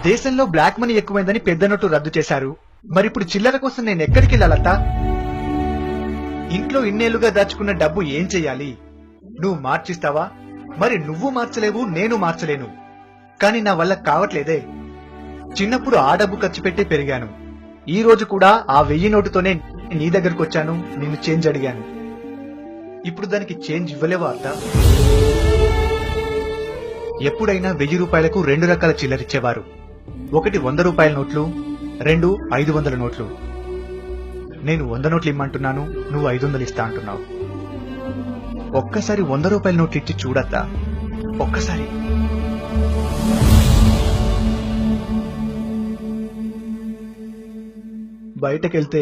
దేశంలో black money ఎక్కువైందని పెద్ద నోట్లు రద్దు చేశారు. మరిప్పుడు చిల్లర కోసం నేను ఎక్కడికి వెళ్ళాలత్తా? ఇంట్లో ఇన్నేళ్లుగా దాచుకున్న డబ్బు ఏం చెయ్యాలి? నువ్వు మార్చిస్తావా? మరి నువ్వు మార్చలేవు, నేను మార్చలేను. కానీ నా వల్ల కావట్లేదే. చిన్నప్పుడు ఆ డబ్బు ఖర్చు పెట్టి పెరిగాను. ఈ రోజు కూడా ఆ 1000 నోటుతోనే నీ దగ్గరకు వచ్చాను, నిన్ను చేంజ్ అడిగాను. ఇప్పుడు దానికి చేంజ్ ఇవ్వలేవా అత్త? ఎప్పుడైనా 1000 రూపాయలకు 2 రకాల చిల్లరిచ్చేవారు. ఒకటి 100 రూపాయల నోట్లు, 2 500 నోట్లు. నేను 100 నోట్లు ఇమ్మంటున్నాను, నువ్వు 500 ఇస్తా అంటున్నావు. ఒక్కసారి 100 రూపాయల నోట్లు ఇచ్చి చూడత్తా, ఒక్కసారి. బయటకెళ్తే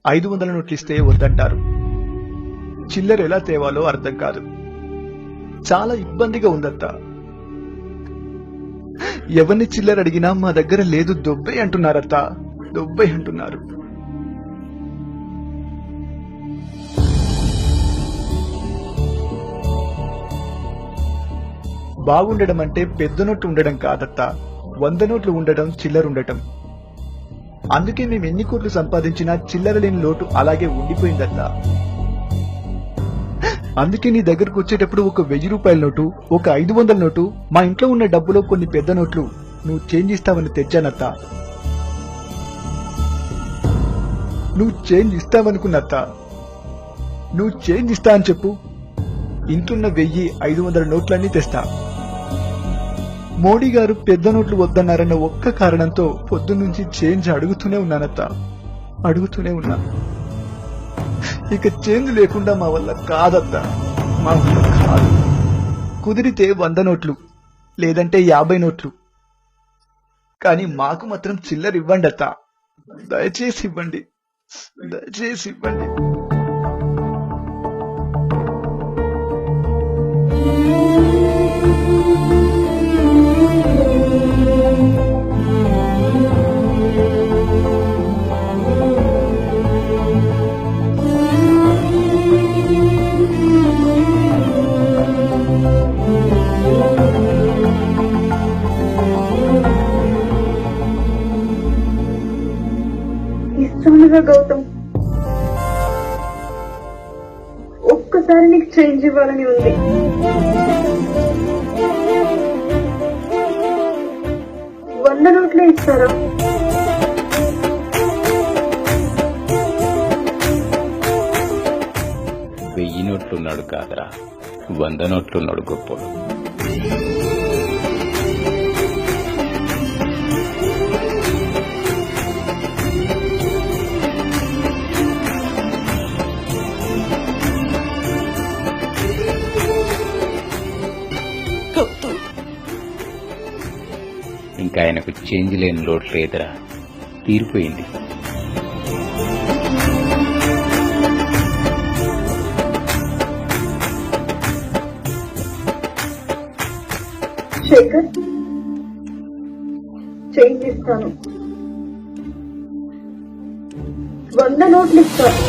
500 నోట్లు ఇస్తే వద్దంటారు. చిల్లర ఎలా తేవాలో అర్థం కాదు. చాలా ఇబ్బందిగా ఉందత్తా. ఎవరిని చిల్లర అడిగినా మా దగ్గర లేదు, దొబ్బే అంటున్నారత్తా, దొబ్బే అంటున్నారు. బాగుండడం అంటే పెద్ద నోట్లు ఉండడం కాదత్తా, 100 నోట్లు ఉండడం, చిల్లర ఉండటం. అందుకే మేము ఎన్ని కోట్లు సంపాదించినా చిల్లర లేని లోటు అలాగే ఉండిపోయిందత్తా. అందుకే నీ దగ్గరకు వచ్చేటప్పుడు ఒక 1000 రూపాయల నోటు, ఒక 500 నోటు, మా ఇంట్లో ఉన్న డబ్బులో కొన్ని పెద్ద నోట్లు నువ్వు చేంజ్ ఇస్తావని తెచ్చానత్తా. నువ్వు చేంజ్ ఇస్తావనుకున్నత్తా. నువ్వు చేంజ్ ఇస్తా అని చెప్పు, ఇంట్లున్న 1000 500 నోట్లన్నీ తెస్తా. మోడీ గారు పెద్ద నోట్లు వద్దన్నారన్న ఒక్క కారణంతో పొద్దున్నుంచి చేంజ్ అడుగుతూనే ఉన్నానత్తా, అడుగుతూనే ఉన్నా. ఇక చేంజ్ లేకుండా మా వల్ల కాదత్తా, మా వల్ల కాదు. కుదిరితే 100 నోట్లు, లేదంటే 50 నోట్లు. కానీ మాకు మాత్రం చిల్లర ఇవ్వండి అత్తా, దయచేసి ఇవ్వండి, దయచేసి ఇవ్వండి. ఇస్తుండగా గౌతమ్, ఒక్కసారి నీకు చేంజ్ ఇవ్వాలని ఉంది. వంద నోట్లే ఇస్తారా? వెయ్యి నోట్లున్నాడు కాదరా, 100 నోట్లున్నాడు గొప్పడు. ఇంకా ఆయనకు చేంజ్ లేని లోటు లేదురా, తీరిపోయింది. శేఖర్, చేంజ్ ఇస్తాను, 100 నోట్లు ఇస్తాను.